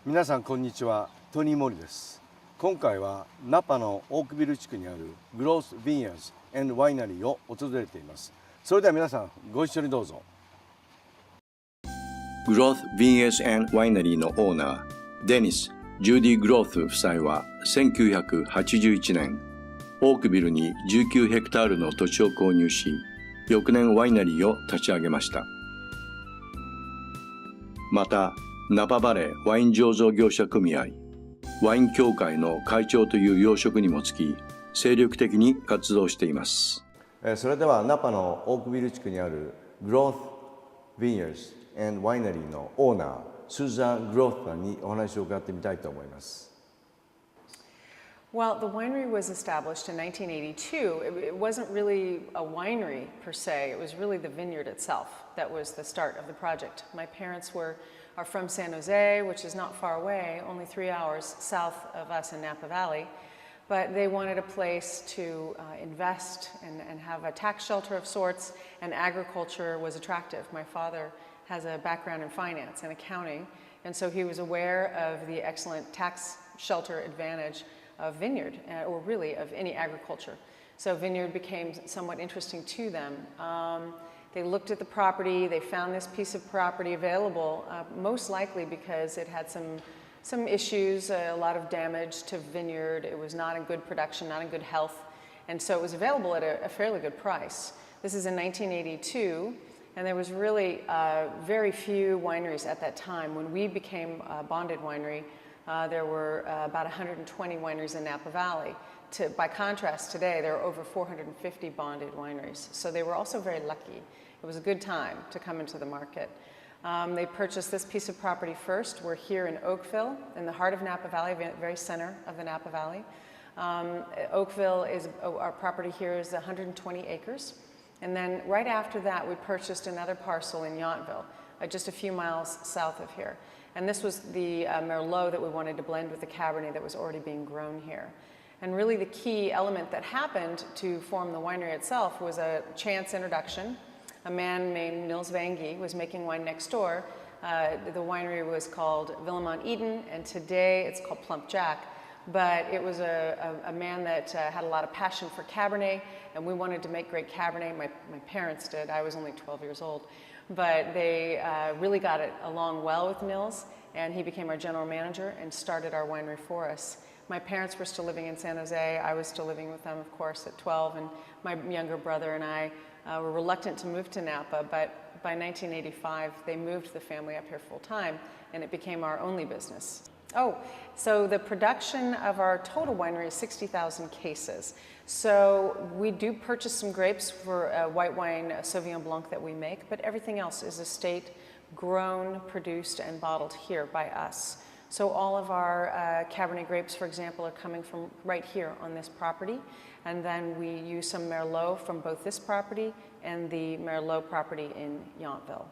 皆さんこんにちは、トニー森です。今回はナパのオークビル地区にあるグロース・ヴィンヤーズワイナリーを訪れています。それでは皆さんご一緒にどうぞ。グロース・ヴィンヤーズワイナリーのオーナー、デニス・ジュディ・グロース夫妻は1981年、オークビルに19ヘクタールの土地を購入し、翌年ワイナリーを立ち上げました。また、ナパバレーワイン醸造業者組合、ワイン協会の会長という要職にも就き、精力的に活動しています。それではナパのオークビル地区にあるグロース・ヴィンヤーズワイナリーのオーナー、スーザン・グロースさんにお話を伺ってみたいと思います。Well, the winery was established in 1982. It wasn't really a winery per se. It was really the vineyard itself that was the start of the project. My parents are from San Jose, which is not far away, only 3 hours south of us in Napa Valley. But they wanted a place to invest and have a tax shelter of sorts, and agriculture was attractive. My father has a background in finance and accounting, and so he was aware of the excellent tax shelter advantage of vineyard, or really of any agriculture. So vineyard became somewhat interesting to them. They looked at the property, they found this piece of property available, most likely because it had some issues, a lot of damage to vineyard. It was not in good production, not in good health, and so it was available at a fairly good price. This is in 1982, and there was really very few wineries at that time. When we became a bonded winery, there were about 120 wineries in Napa Valley. By contrast, today there are over 450 bonded wineries. So they were also very lucky. It was a good time to come into the market. They purchased this piece of property first. We're here in Oakville, in the heart of Napa Valley, very center of the Napa Valley. Oakville is, our property here is 120 acres. And then right after that, we purchased another parcel in Yountville, just a few miles south of here. And this was the Merlot that we wanted to blend with the Cabernet that was already being grown here. And really the key element that happened to form the winery itself was a chance introduction. A man named Nils Vange was making wine next door. The winery was called Villemont Eden, and today it's called Plump Jack. But it was a man that had a lot of passion for Cabernet, and we wanted to make great Cabernet. My parents did. I was only 12 years old. But they really got it along well with Nils, and he became our general manager and started our winery for us. My parents were still living in San Jose. I was still living with them, of course, at 12, and my younger brother and I were reluctant to move to Napa, but by 1985, they moved the family up here full time, and it became our only business. Oh, so the production of our total winery is 60,000 cases. So we do purchase some grapes for white wine, Sauvignon Blanc that we make, but everything else is estate grown, produced, and bottled here by us. So all of our Cabernet grapes, for example, are coming from right here on this property. And then we use some Merlot from both this property and the Merlot property in Yountville.